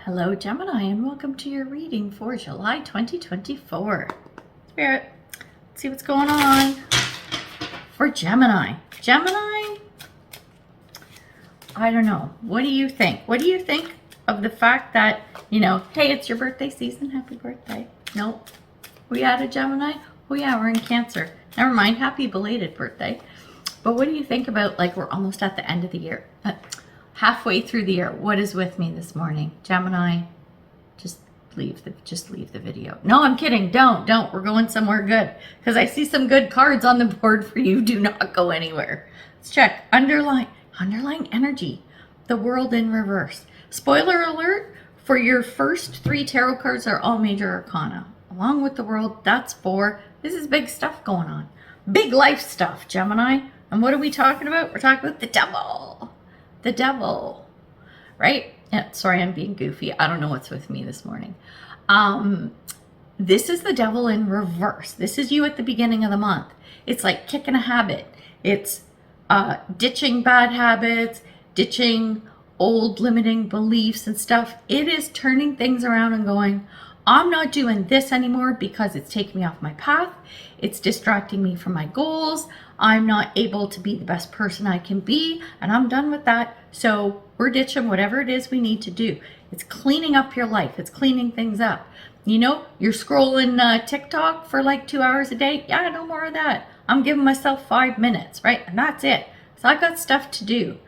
Hello Gemini, and welcome to your reading for July 2024. Spirit, let's see what's going on for Gemini. Gemini, I don't know. What do you think? What do you think of the fact that, hey, it's your birthday season. Happy birthday. Nope. We had a Gemini? Oh yeah, we're in Cancer. Never mind. Happy belated birthday. But what do you think about, like, we're almost at the end of the year. Halfway through the year. What is with me this morning? Gemini, just leave the video. No, I'm kidding. Don't. We're going somewhere good. Because I see some good cards on the board for you. Do not go anywhere. Let's check. Underlying energy. The world in reverse. Spoiler alert, for your first 3 tarot cards are all major arcana. Along with the world, that's 4. This is big stuff going on. Big life stuff, Gemini. And what are we talking about? We're talking about the devil. The devil, right? Yeah, sorry, I'm being goofy. I don't know what's with me this morning. This is the devil in reverse. This is you at the beginning of the month. It's like kicking a habit. It's ditching bad habits, ditching old limiting beliefs and stuff. It is turning things around and going, I'm not doing this anymore because it's taking me off my path. It's distracting me from my goals. I'm not able to be the best person I can be, and I'm done with that. So we're ditching whatever it is we need to do. It's cleaning up your life. It's cleaning things up. You're scrolling TikTok for like 2 hours a day. Yeah, no more of that. I'm giving myself 5 minutes, right? And that's it. So I got stuff to do.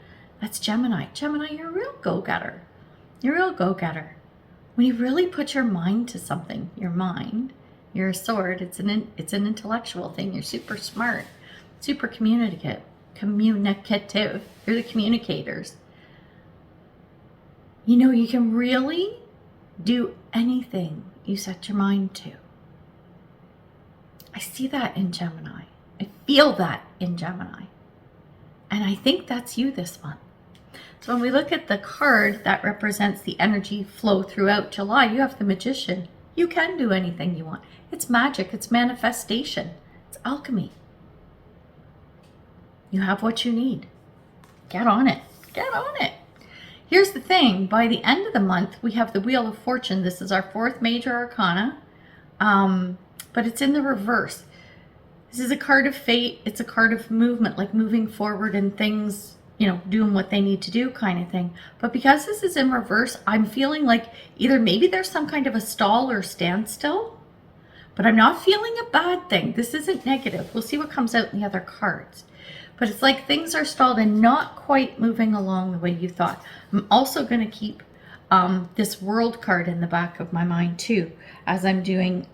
That's Gemini. Gemini, you're a real go-getter. You're a real go-getter. When you really put your mind to something, you're a sword. It's an intellectual thing. You're super smart, super communicative. You're the communicators. You can really do anything you set your mind to. I see that in Gemini. I feel that in Gemini. And I think that's you this month. So when we look at the card that represents the energy flow throughout July, you have the Magician. You can do anything you want. It's magic. It's manifestation. It's alchemy. You have what you need. Get on it. Get on it. Here's the thing. By the end of the month, we have the Wheel of Fortune. This is our 4th major arcana, but it's in the reverse. This is a card of fate. It's a card of movement, like moving forward and things, doing what they need to do kind of thing. But because this is in reverse, I'm feeling like either maybe there's some kind of a stall or standstill, but I'm not feeling a bad thing. This isn't negative. We'll see what comes out in the other cards. But it's like things are stalled and not quite moving along the way you thought. I'm also going to keep this World card in the back of my mind too, as I'm doing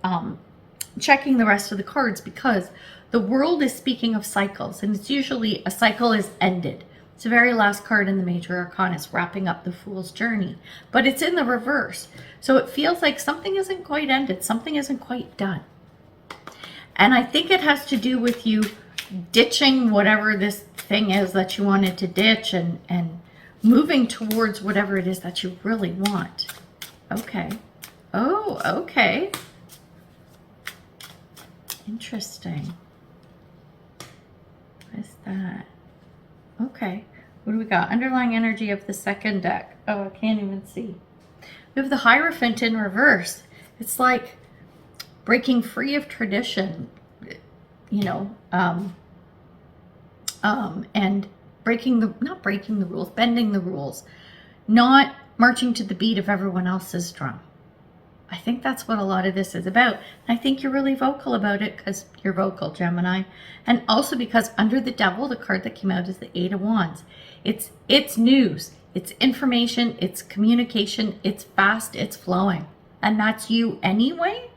checking the rest of the cards, because the World is speaking of cycles, and it's usually a cycle is ended. It's the very last card in the major arcana. It's wrapping up the Fool's journey, but it's in the reverse. So it feels like something isn't quite ended. Something isn't quite done. And I think it has to do with you ditching whatever this thing is that you wanted to ditch and moving towards whatever it is that you really want. Okay. Oh, okay. Interesting. What is that? Okay. What do we got? Underlying energy of the second deck. Oh, I can't even see. We have the Hierophant in reverse. It's like breaking free of tradition, and not breaking the rules, bending the rules, not marching to the beat of everyone else's drum. I think that's what a lot of this is about. And I think you're really vocal about it because you're vocal, Gemini. And also because under the devil, the card that came out is the 8 of Wands. It's news, it's information, it's communication, it's fast, it's flowing. And that's you anyway.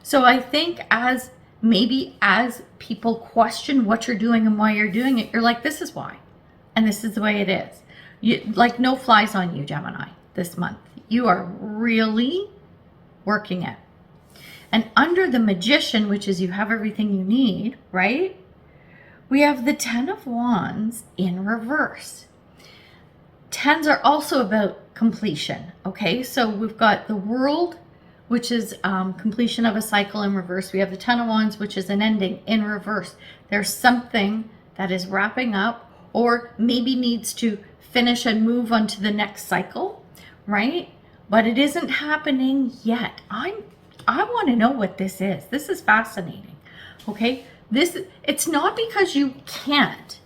So I think as people question what you're doing and why you're doing it, you're like, this is why. And this is the way it is. Like no flies on you, Gemini, this month. You are really working it. And under the Magician, which is you have everything you need, right? We have the 10 of Wands in reverse. 10s are also about completion, okay? So we've got the World, which is completion of a cycle in reverse. We have the 10 of Wands, which is an ending in reverse. There's something that is wrapping up or maybe needs to finish and move on to the next cycle, right? but it isn't happening yet. I want to know what this is. This is fascinating. Okay? It's not because you can't,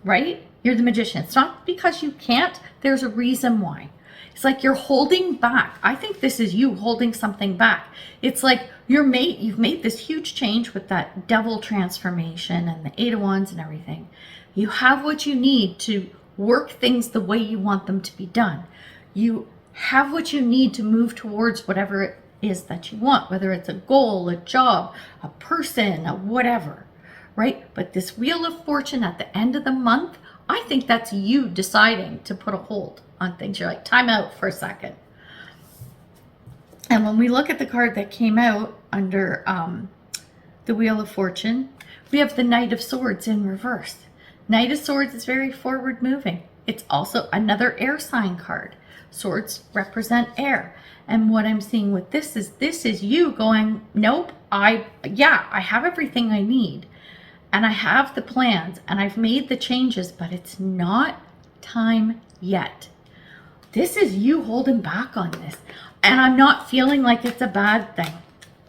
right? You're the magician. It's not because you can't. There's a reason why. It's like you're holding back. I think this is you holding something back. It's like you've made this huge change with that devil transformation and the 8 of Wands and everything. You have what you need to work things the way you want them to be done. You have what you need to move towards whatever it is that you want, whether it's a goal, a job, a person, a whatever, right? But this Wheel of Fortune at the end of the month, I think that's you deciding to put a hold on things. You're like, time out for a second. And when we look at the card that came out under the Wheel of Fortune, we have the Knight of Swords in reverse. Knight of Swords is very forward moving. It's also another air sign card. Swords represent air. And what I'm seeing with this is you going, nope, I have everything I need. And I have the plans and I've made the changes, but it's not time yet. This is you holding back on this. And I'm not feeling like it's a bad thing.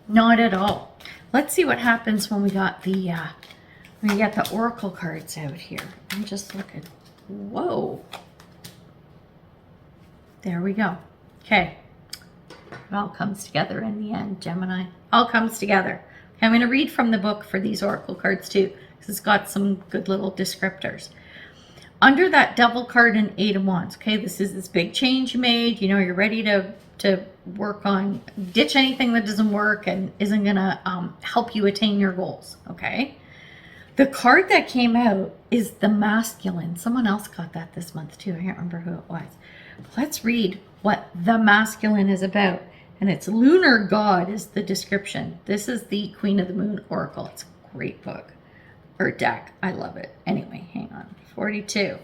Not at all. Let's see what happens when we got the oracle cards out here. I'm just looking. Whoa. There we go. Okay. It all comes together in the end, Gemini. All comes together. Okay, I'm going to read from the book for these oracle cards too, because it's got some good little descriptors. Under that Devil card and 8 of Wands, okay, this is this big change you made. You know, you're ready to work on, ditch anything that doesn't work and isn't going to help you attain your goals, okay? The card that came out is the Masculine. Someone else got that this month too. I can't remember who it was. Let's read what the Masculine is about. And it's Lunar God is the description. This is the Queen of the Moon Oracle. It's a great book. Or deck. I love it. Anyway, hang on. 42.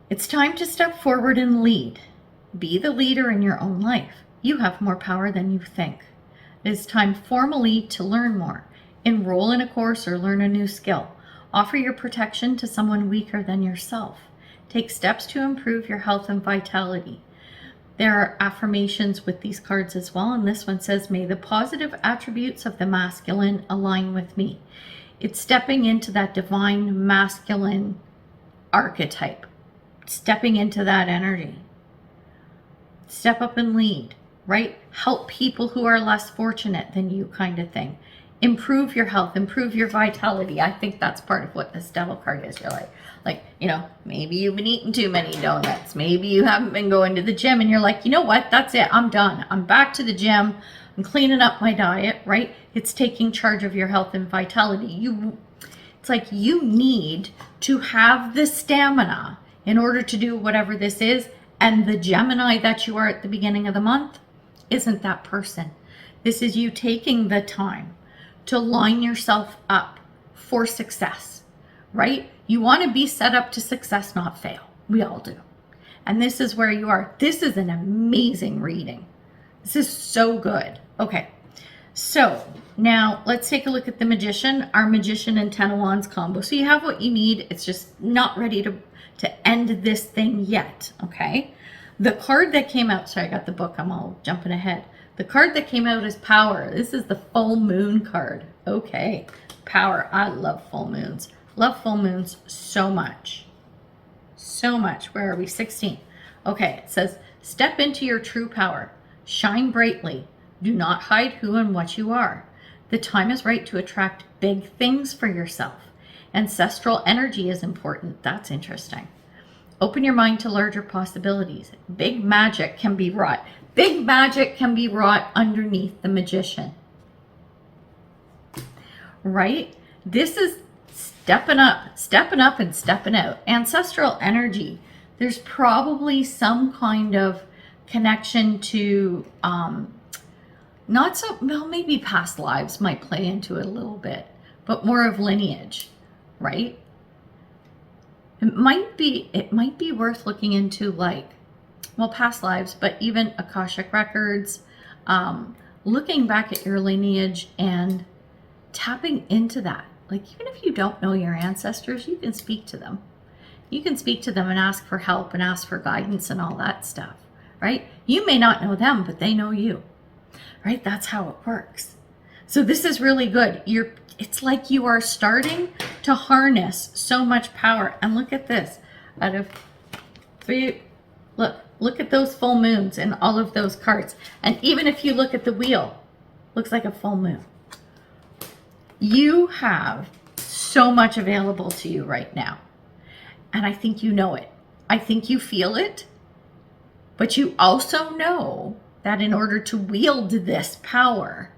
It's time to step forward and lead. Be the leader in your own life. You have more power than you think. It is time formally to learn more. Enroll in a course or learn a new skill. Offer your protection to someone weaker than yourself. Take steps to improve your health and vitality. There are affirmations with these cards as well, and this one says, may the positive attributes of the masculine align with me. It's stepping into that divine masculine archetype, stepping into that energy. Step up and lead, right? Help people who are less fortunate than you, kind of thing. Improve your health, improve your vitality. I think that's part of what this Devil card is. You're like, you know, maybe you've been eating too many donuts. Maybe you haven't been going to the gym and you're like, you know what? That's it. I'm done. I'm back to the gym. I'm cleaning up my diet, right? It's taking charge of your health and vitality. It's like you need to have the stamina in order to do whatever this is. And the Gemini that you are at the beginning of the month isn't that person. This is you taking the time to line yourself up for success, right? You want to be set up to success, not fail. We all do. And this is where you are. This is an amazing reading. This is so good. Okay, so now let's take a look at the Magician, our Magician and 10 of Wands combo. So you have what you need. It's just not ready to end this thing yet, okay? The card that came out, sorry, I got the book. I'm all jumping ahead. The card that came out is Power. This is the full moon card. Okay, Power. I love full moons. Love full moons so much. So much. Where are we? 16. Okay, it says, step into your true power. Shine brightly. Do not hide who and what you are. The time is right to attract big things for yourself. Ancestral energy is important. That's interesting. Open your mind to larger possibilities. Big magic can be wrought. Big magic can be wrought underneath the Magician. Right? This is stepping up and stepping out. Ancestral energy. There's probably some kind of connection to, maybe past lives might play into it a little bit, but more of lineage, right? It might be worth looking into, like, well, past lives, but even Akashic records, looking back at your lineage and tapping into that. Like, even if you don't know your ancestors, you can speak to them. You can speak to them and ask for help and ask for guidance and all that stuff, right? You may not know them, but they know you, right? That's how it works. So this is really good. It's like you are starting to harness so much power. And look at this. Out of 3, look at those full moons and all of those cards. And even if you look at the wheel, looks like a full moon. You have so much available to you right now. And I think you know it. I think you feel it. But you also know that in order to wield this power,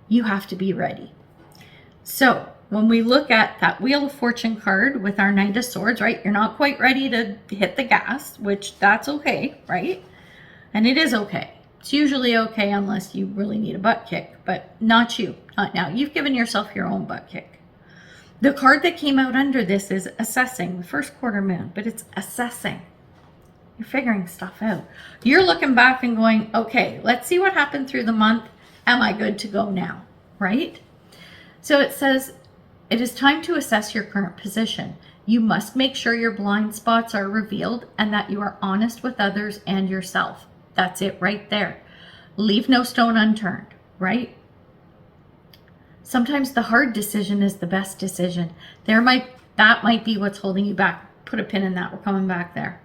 you have to be ready. So when we look at that Wheel of Fortune card with our Knight of Swords, right? You're not quite ready to hit the gas, which that's okay, right? And it is okay. It's usually okay unless you really need a butt kick, but not you, not now. You've given yourself your own butt kick. The card that came out under this is assessing, the first quarter moon, but it's assessing. You're figuring stuff out. You're looking back and going, okay, let's see what happened through the month. Am I good to go now, right? So it says, it is time to assess your current position. You must make sure your blind spots are revealed and that you are honest with others and yourself. That's it right there. Leave no stone unturned, right? Sometimes the hard decision is the best decision. That might be what's holding you back. Put a pin in that. We're coming back there.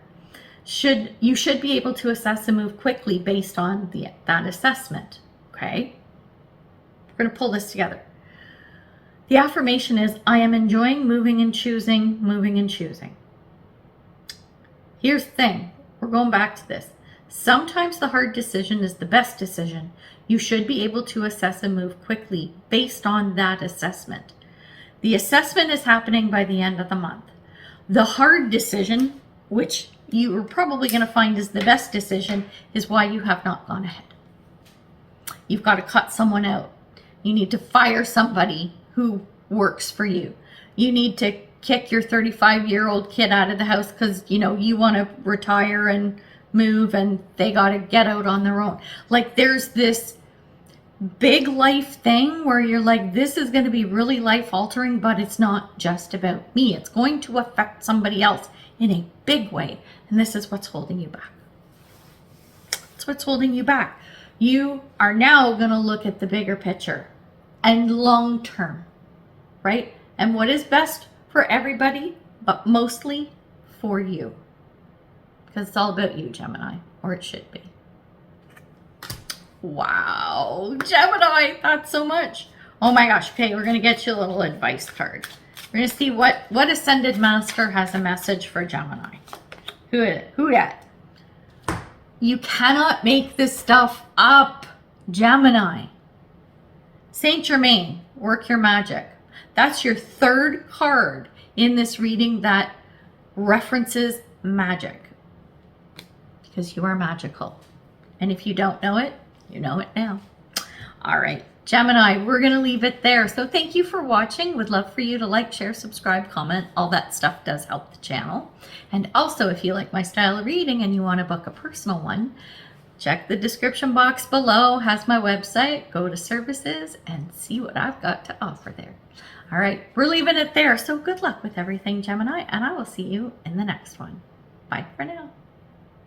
You should be able to assess and move quickly based on that assessment. Okay? We're going to pull this together. The affirmation is, I am enjoying moving and choosing, moving and choosing. Here's the thing. We're going back to this. Sometimes the hard decision is the best decision. You should be able to assess and move quickly based on that assessment. The assessment is happening by the end of the month. The hard decision, which you are probably going to find is the best decision, is why you have not gone ahead. You've got to cut someone out. You need to fire somebody who works for you. You need to kick your 35-year-old kid out of the house because, you want to retire and move and they got to get out on their own. Like there's this big life thing where you're like, this is going to be really life altering, but it's not just about me. It's going to affect somebody else in a big way. And this is what's holding you back. That's what's holding you back. You are now going to look at the bigger picture and long term, right? And what is best for everybody, but mostly for you. Because it's all about you, Gemini, or it should be. Wow, Gemini, that's so much. Oh my gosh, okay, we're going to get you a little advice card. We're going to see what Ascended Master has a message for Gemini. Who that? You cannot make this stuff up, Gemini. Saint Germain, work your magic. That's your third card in this reading that references magic. Because you are magical. And if you don't know it, you know it now. All right, Gemini, we're going to leave it there. So thank you for watching. Would love for you to like, share, subscribe, comment. All that stuff does help the channel. And also, if you like my style of reading and you want to book a personal one, check the description box below. Has my website. Go to services and see what I've got to offer there. All right, we're leaving it there. So good luck with everything, Gemini, and I will see you in the next one. Bye for now.